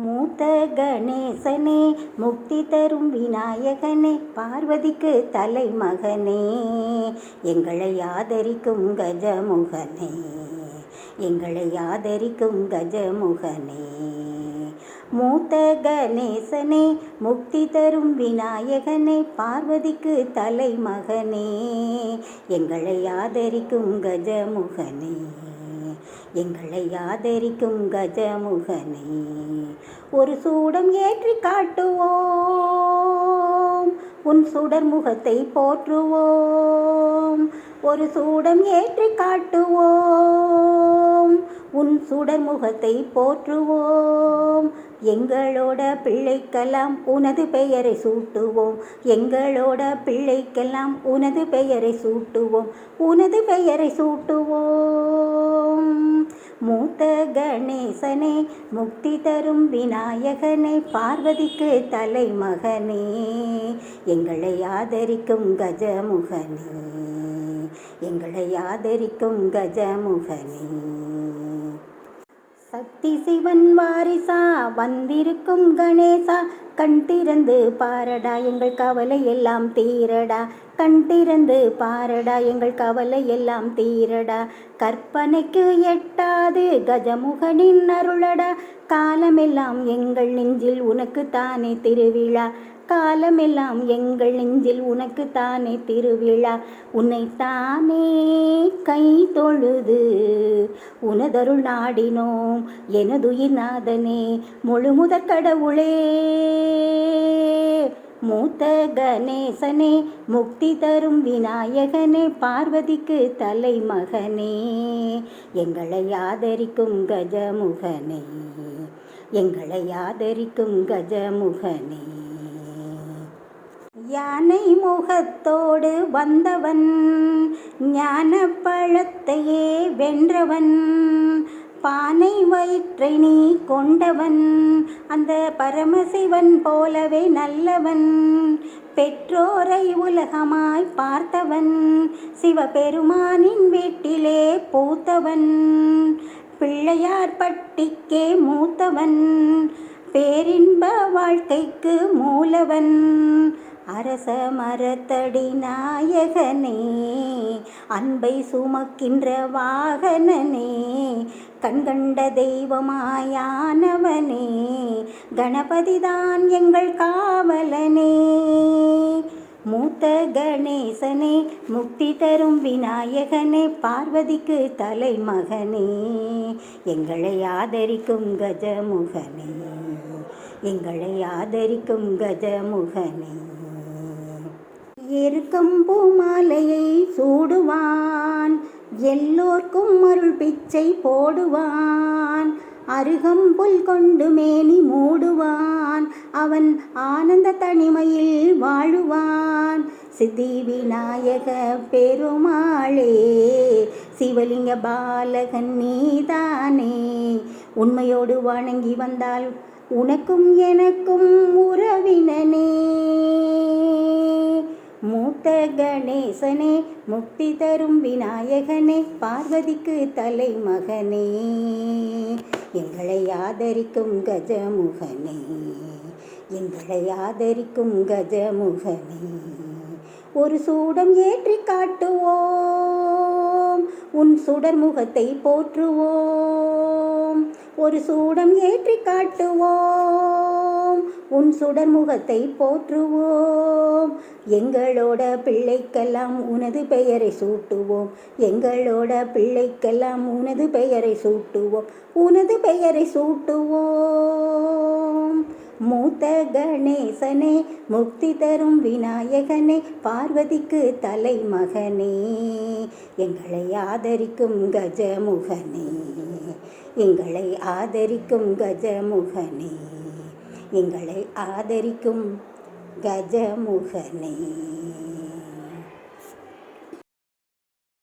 மூத்த கணேசனே, முக்தி தரும் விநாயகனே, பார்வதிக்கு தலைமகனே, எங்களை ஆதரிக்கும் கஜமுகனே, எங்களை ஆதரிக்கும் கஜமுகனே. மூத்த கணேசனே, முக்தி தரும் விநாயகனே, பார்வதிக்கு தலைமகனே, எங்களை ஆதரிக்கும் கஜமுகனே, எங்களை ஆதரிக்கும் கஜமுகனே. ஒரு சூடம் ஏற்றி காட்டுவோம், உன் சுடர் முகத்தை போற்றுவோம். ஒரு சூடம் ஏற்றி காட்டுவோம், உன் சுடர் முகத்தை போற்றுவோம். எங்களோட பிள்ளைக்கெல்லாம் உனது பெயரை சூட்டுவோம், எங்களோட பிள்ளைக்கெல்லாம் உனது பெயரை சூட்டுவோம், உனது பெயரை சூட்டுவோம். மூத்த கணேசனே, முக்தி தரும் விநாயகனே, பார்வதிக்கு தலைமகனே, எங்களை ஆதரிக்கும் கஜமுகனே, எங்களை ஆதரிக்கும் கஜமுகனே. சக்தி சிவன் வாரிசா வந்திருக்கும் கணேசா, கண் திறந்து பாரடா எங்கள் கவலை எல்லாம் தீரடா, கண் திறந்து பாரடா எங்கள் கவலை எல்லாம் தீரடா. கற்பனைக்கு எட்டாது கஜமுகனின் அருளடா, காலமெல்லாம் எங்கள் நெஞ்சில் உனக்கு தானே திருவிழா, காலமெல்லாம் எங்கள் நெஞ்சில் உனக்கு தானே திருவிழா. உன்னைத்தானே கை தொழுது உனதருள் நாடினோம், எனதுயிர் நாதனே, முழுமுதற் கடவுளே. மூத்த கணேசனே, முக்தி தரும் விநாயகனே, பார்வதிக்கு தலைமகனே, எங்களை ஆதரிக்கும் கஜமுகனே, எங்களை ஆதரிக்கும் கஜமுகனே. யானை முகத்தோடு வந்தவன், ஞான பழத்தையே வென்றவன், பானை வயிற்றை நீ கொண்டவன், அந்த பரமசிவன் போலவே நல்லவன், பெற்றோரை உலகமாய் பார்த்தவன், சிவபெருமானின் வீட்டிலே பூத்தவன், பிள்ளையார் பட்டிக்கே மூத்தவன், பேரின்ப வாழ்க்கைக்கு மூலவன், அரச மரத்தடி நாயகனே, அன்பை சுமக்கின்ற வாகனனே, கண்கண்ட தெய்வமாயானவனே, கணபதிதான் எங்கள் காவலனே. மூத்த கணேசனே, முக்தி தரும் விநாயகனே, பார்வதிக்கு தலைமகனே, எங்களை ஆதரிக்கும் கஜமுகனே, எங்களை ஆதரிக்கும் கஜமுகனே. எருக்கம்பூ மாலையை சூடுவான், எல்லோர்க்கும் அருள் பிச்சை போடுவான், அருகம்புல் கொண்டு மேனி மூடுவான், அவன் ஆனந்த தனிமையில் வாழுவான். சித்தி விநாயக பெருமாளே, சிவலிங்க பாலகன் நீதானே, உண்மையோடு வணங்கி வந்தால் உனக்கும் எனக்கும் உறவினனே. மூத்த கணேசனே, முக்தி தரும் விநாயகனே, பார்வதிக்கு தலைமகனே, எங்களை ஆதரிக்கும் கஜமுகனே, எங்களை ஆதரிக்கும் கஜமுகனே. ஒரு சூடம் ஏற்றி காட்டுவோம், உன் சுடர் முகத்தை போற்றுவோம். ஒரு சூடம் ஏற்றி காட்டுவோம், உன் சுடர் முகத்தை போற்றுவோம். எங்களோட பிள்ளைக்கெல்லாம் உனது பெயரை சூட்டுவோம், எங்களோட பிள்ளைக்கெல்லாம் உனது பெயரை சூட்டுவோம், உனது பெயரை சூட்டுவோம். மூத்த கணேசனே, முக்தி தரும் விநாயகனே, பார்வதிக்கு தலைமகனே, எங்களை ஆதரிக்கும் கஜமுகனே, எங்களை ஆதரிக்கும் கஜமுகனே, எங்களை ஆதரிக்கும் கஜமுகனே.